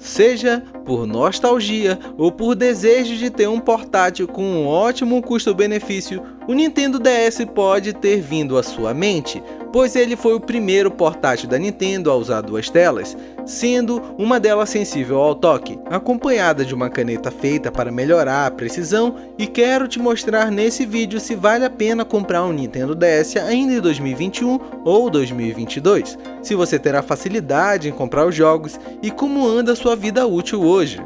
Seja por nostalgia ou por desejo de ter um portátil com um ótimo custo-benefício, o Nintendo DS pode ter vindo à sua mente, pois ele foi o primeiro portátil da Nintendo a usar duas telas, sendo uma delas sensível ao toque, acompanhada de uma caneta feita para melhorar a precisão, e quero te mostrar nesse vídeo se vale a pena comprar um Nintendo DS ainda em 2021 ou 2022, se você terá facilidade em comprar os jogos e como anda a sua vida útil hoje.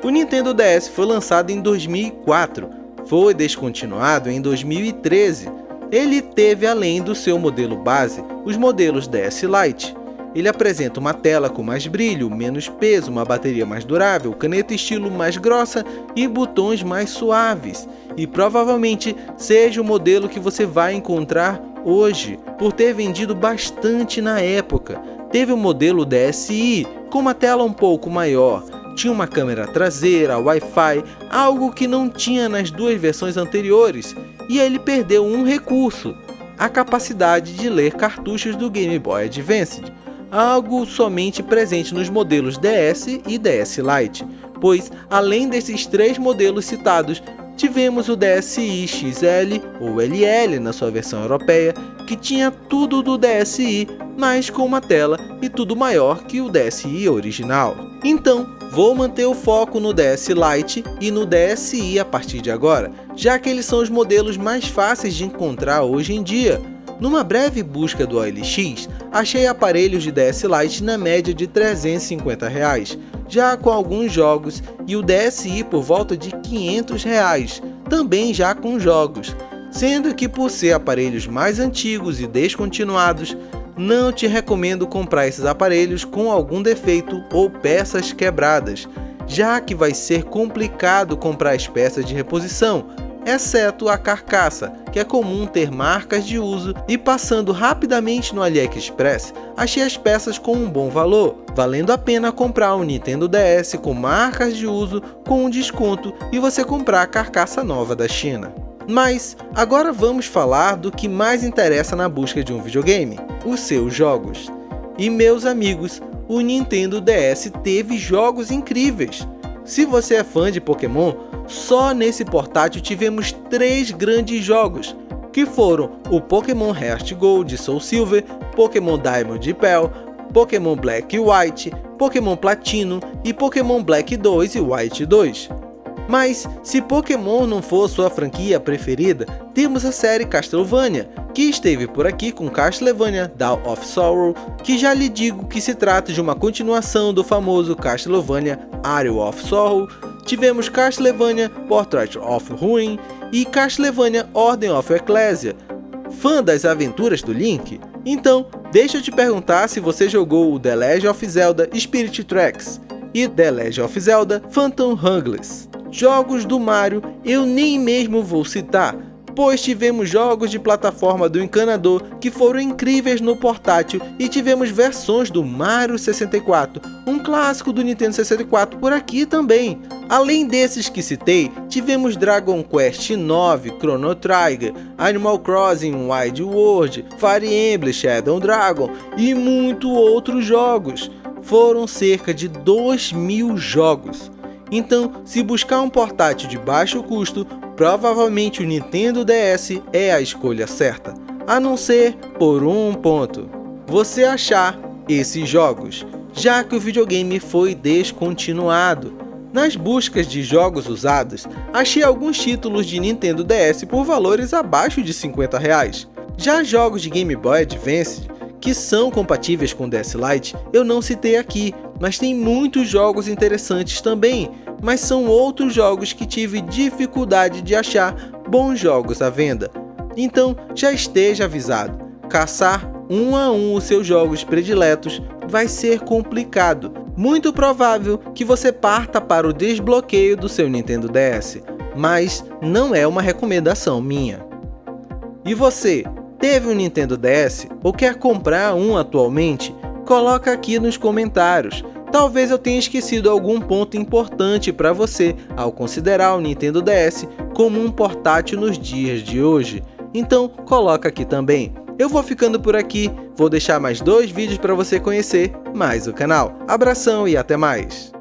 O Nintendo DS foi lançado em 2004, foi descontinuado em 2013. Ele teve, além do seu modelo base, os modelos DS Lite. Ele apresenta uma tela com mais brilho, menos peso, uma bateria mais durável, caneta estilo mais grossa e botões mais suaves. E provavelmente seja o modelo que você vai encontrar hoje, por ter vendido bastante na época. Teve o modelo DSi, com uma tela um pouco maior, tinha uma câmera traseira, Wi-Fi, algo que não tinha nas duas versões anteriores, e ele perdeu um recurso, a capacidade de ler cartuchos do Game Boy Advance, algo somente presente nos modelos DS e DS Lite, pois além desses três modelos citados, tivemos o DSi XL ou LL na sua versão europeia, que tinha tudo do DSi, mas com uma tela e tudo maior que o DSi original. Então, vou manter o foco no DS Lite e no DSi a partir de agora, já que eles são os modelos mais fáceis de encontrar hoje em dia. Numa breve busca do OLX, achei aparelhos de DS Lite na média de R$ 350, já com alguns jogos, e o DSi por volta de R$ 500, também já com jogos, sendo que por ser aparelhos mais antigos e descontinuados, não te recomendo comprar esses aparelhos com algum defeito ou peças quebradas, já que vai ser complicado comprar as peças de reposição, exceto a carcaça, que é comum ter marcas de uso, e passando rapidamente no AliExpress, achei as peças com um bom valor, valendo a pena comprar um Nintendo DS com marcas de uso com um desconto e você comprar a carcaça nova da China. Mas agora vamos falar do que mais interessa na busca de um videogame, os seus jogos. E meus amigos, o Nintendo DS teve jogos incríveis. Se você é fã de Pokémon, só nesse portátil tivemos 3 grandes jogos, que foram o Pokémon Heart Gold e Soul Silver, Pokémon Diamond e Pearl, Pokémon Black e White, Pokémon Platino e Pokémon Black 2 e White 2. Mas, se Pokémon não for sua franquia preferida, temos a série Castlevania, que esteve por aqui com Castlevania Dawn of Sorrow, que já lhe digo que se trata de uma continuação do famoso Castlevania Aria of Sorrow. Tivemos Castlevania Portrait of Ruin e Castlevania Order of Ecclesia. Fã das aventuras do Link? Então, deixa eu te perguntar se você jogou o The Legend of Zelda Spirit Tracks e The Legend of Zelda Phantom Hourglass. Jogos do Mario eu nem mesmo vou citar, pois tivemos jogos de plataforma do encanador que foram incríveis no portátil, e tivemos versões do Mario 64, um clássico do Nintendo 64 por aqui também. Além desses que citei, tivemos Dragon Quest IX, Chrono Trigger, Animal Crossing Wild World, Fire Emblem Shadow Dragon e muitos outros jogos. Foram cerca de 2.000 jogos. Então, se buscar um portátil de baixo custo, provavelmente o Nintendo DS é a escolha certa, a não ser por um ponto: você achar esses jogos, já que o videogame foi descontinuado. Nas buscas de jogos usados, achei alguns títulos de Nintendo DS por valores abaixo de R$ 50. Já jogos de Game Boy Advance, que são compatíveis com DS Lite, eu não citei aqui, mas tem muitos jogos interessantes também, mas são outros jogos que tive dificuldade de achar bons jogos à venda. Então já esteja avisado, caçar um a um os seus jogos prediletos vai ser complicado. Muito provável que você parta para o desbloqueio do seu Nintendo DS, mas não é uma recomendação minha. E você, teve um Nintendo DS ou quer comprar um atualmente? Coloca aqui nos comentários. Talvez eu tenha esquecido algum ponto importante para você ao considerar o Nintendo DS como um portátil nos dias de hoje. Então coloca aqui também. Eu vou ficando por aqui, vou deixar mais 2 vídeos para você conhecer mais o canal. Abração e até mais!